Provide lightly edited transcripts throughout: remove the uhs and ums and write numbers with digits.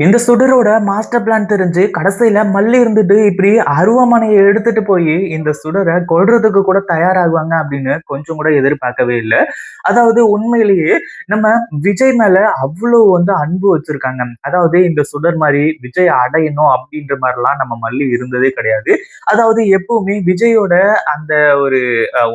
இந்த சுடரோட master plan தெரிஞ்சு கடைசியில மல்லி இருந்துட்டு இப்படி அருவாமனையை எடுத்துட்டு போய் இந்த சுடரை கொல்றதுக்கு கூட தயாராகுவாங்க அப்படின்னு கொஞ்சம் கூட எதிர்பார்க்கவே இல்லை. அதாவது உண்மையிலேயே நம்ம விஜய் மேல அவ்வளவு அன்பு வச்சிருக்காங்க. அதாவது இந்த சுடர் மாதிரி விஜய் அடையணும் அப்படின்ற மாதிரிலாம் நம்ம மல்லி இருந்ததே கிடையாது. அதாவது எப்பவுமே விஜயோட அந்த ஒரு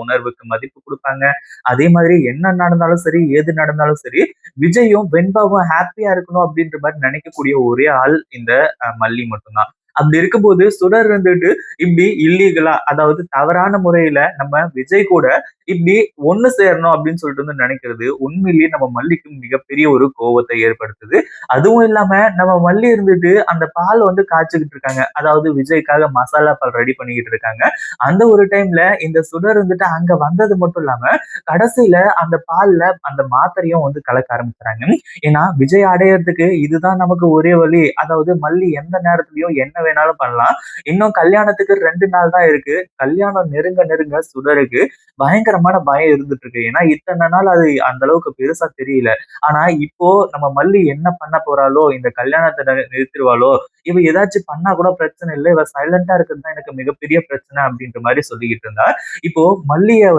உணர்வுக்கு மதிப்பு கொடுப்பாங்க. அதே மாதிரி என்ன நடந்தாலும் சரி, ஏது நடந்தாலும் சரி, விஜயும் வெண்பாவும் ஹாப்பியா இருக்கணும் அப்படின்ற மாதிரி நினைக்கக்கூடிய ஒரே ஆள் இந்த மல்லி மட்டும்தான். அப்படி இருக்கும்போது சுடர் இருந்துட்டு இப்படி இல்லீகலா, அதாவது தவறான முறையில நம்ம விஜய் கூட இப்படி ஒண்ணு சேரணும் அப்படின்னு சொல்லிட்டு நினைக்கிறது உண்மையிலேயே நம்ம மல்லிக்கு மிகப்பெரிய ஒரு கோவத்தை ஏற்படுத்துது. அதுவும் இல்லாம நம்ம மல்லி இருந்துட்டு அந்த பால் காய்ச்சிக்கிட்டு இருக்காங்க. அதாவது விஜய்க்காக மசாலா பால் ரெடி பண்ணிக்கிட்டு இருக்காங்க. அந்த ஒரு டைம்ல இந்த சுடர் இருந்துட்டு அங்க வந்தது மட்டும் இல்லாம கடைசியில அந்த பால்ல அந்த மாத்திரையும் கலக்க ஆரம்பிச்சுறாங்க. ஏன்னா விஜய் அடையறதுக்கு இதுதான் நமக்கு ஒரே வழி. அதாவது மல்லி எந்த நேரத்திலயும் என்ன வேணாலும் பண்ணலாம். இன்னும் கல்யாணத்துக்கு 2 நாள் தான் இருக்கு. கல்யாணம் நெருங்க நெருங்க சுடருக்கு பயங்கரமான பயம் இருந்துட்டு இருக்கு. ஏன்னா இத்தனை நாள் அது அந்த அளவுக்கு பெருசா தெரியல. ஆனா இப்போ நம்ம மல்லி என்ன பண்ண போறாளோ, இந்த கல்யாணத்தை நிறுத்திடுவாளோ, இவ ஏதாச்சும் பண்ணா கூட பிரச்சனை இல்ல. இவ சைலண்டா இருக்கிறது தான் எனக்கு மிகப்பெரிய பிரச்சனை அப்படின்ற மாதிரி சொல்லிக்கிட்டு இருந்தா. இப்போ மல்லிய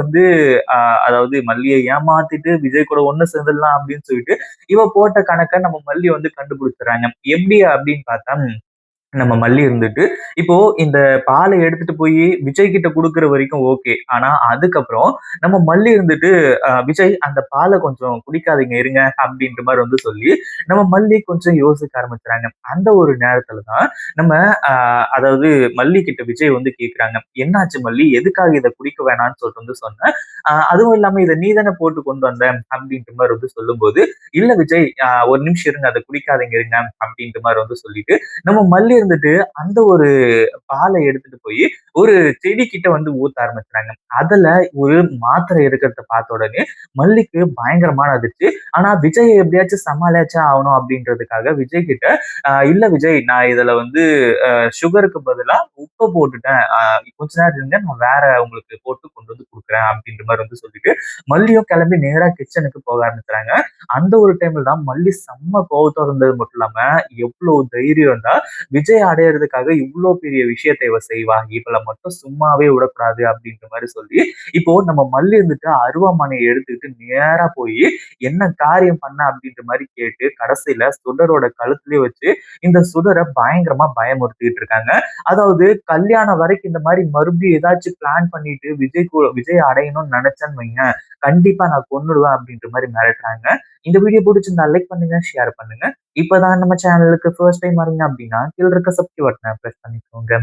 அதாவது மல்லிய ஏமாத்திட்டு விஜய் கூட ஒண்ணு சேர்ந்துடலாம் அப்படின்னு சொல்லிட்டு இவ போட்ட கணக்க நம்ம மல்லி கண்டுபிடிச்சுறாங்க. எப்படி அப்படின்னு பார்த்தா, நம்ம மல்லி இருந்துட்டு இப்போ இந்த பாலை எடுத்துட்டு போய் விஜய் கிட்ட குடுக்குற வரைக்கும் ஓகே. ஆனா அதுக்கப்புறம் நம்ம மல்லி இருந்துட்டு விஜய் அந்த பாலை கொஞ்சம் குடிக்காதீங்க இருங்க அப்படின்ற மாதிரி சொல்லி நம்ம மல்லி கொஞ்சம் யோசிக்க ஆரம்பிச்சுறாங்க. அந்த ஒரு நேரத்துல தான் நம்ம அதாவது மல்லி கிட்ட விஜய் கேக்குறாங்க, என்னாச்சு மல்லி, எதுக்காக இதை குடிக்க வேணாம்னு சொல்லிட்டு சொன்னேன். அதுவும் இல்லாம இதை நீ தானே போட்டு கொண்டு வந்த அப்படின்ற மாதிரி சொல்லும்போது, இல்ல விஜய் ஒரு நிமிஷம் இருங்க, அதை குடிக்காதீங்க இருங்க அப்படின்ற மாதிரி சொல்லிட்டு நம்ம மல்லி இருந்துட்டு அந்த ஒரு பாலை எடுத்துட்டு போய் ஒரு செடி கிட்ட ஊத்த ஆரம்பிச்சுறாங்க. அதுல ஒரு மாத்திரை இருக்கிறத பார்த்த உடனே மல்லிக்கு பயங்கரமான அதிர்ச்சி. ஆனா விஜய் எப்படியாச்சும் சமாளிச்சா ஆகணும் அப்படின்றதுக்காக விஜய் கிட்ட இல்ல விஜய், நான் இதுல சுகருக்கு பதிலா உப்பை போட்டுட்டேன். கொஞ்ச நேரம் இருங்க, நான் வேற உங்களுக்கு போட்டு கொண்டு கொடுக்குறேன் அப்படின்ற மாதிரி சொல்லிட்டு மல்லியும் கிளம்பி நேரா கிச்சனுக்கு போக ஆரம்பிச்சுறாங்க. அந்த ஒரு டைம்ல தான் மல்லி செம்ம கோவத்தோட இருந்தது மட்டும் இல்லாம எவ்வளவு தைரியம் இருந்தா விஜய் அடையறதுக்காக இவ்வளவு பெரிய விஷயத்தை இவ செய்வா, இவளை மட்டும் சும்மாவே விடக்கூடாது அப்படின்ற மாதிரி சொல்லி இப்போ நம்ம மல்லி இருந்துட்டு அருவாமனையை எடுத்துக்கிட்டு நேரா போய் என்ன காரியம் பண்ண அப்படின்ற மாதிரி கேட்டு கடைசியில சுடரோட கழுத்துலயே வச்சு இந்த சுடரை பயங்கரமா பயமுறுத்திட்டு இருக்காங்க. அதாவது கல்யாணம் வரைக்கும் இந்த மாதிரி மறுபடியும் ஏதாச்சும் பிளான் பண்ணிட்டு விஜய் அடையணும்னு நினைச்சேன்னு வைங்க, கண்டிப்பா நான் கொன்னுடுவேன் அப்படின்ற மாதிரி மிரட்டுறாங்க. இந்த வீடியோ பிடிச்சிருந்தா லைக் பண்ணுங்க, ஷேர் பண்ணுங்க. இப்பதான் நம்ம சேனலுக்கு ஃபர்ஸ்ட் டைம் வரீங்க அப்படின்னா கீழ இருக்க சப்ஸ்கிரைப் பட்டனை பிரஸ் பண்ணிக்கோங்க.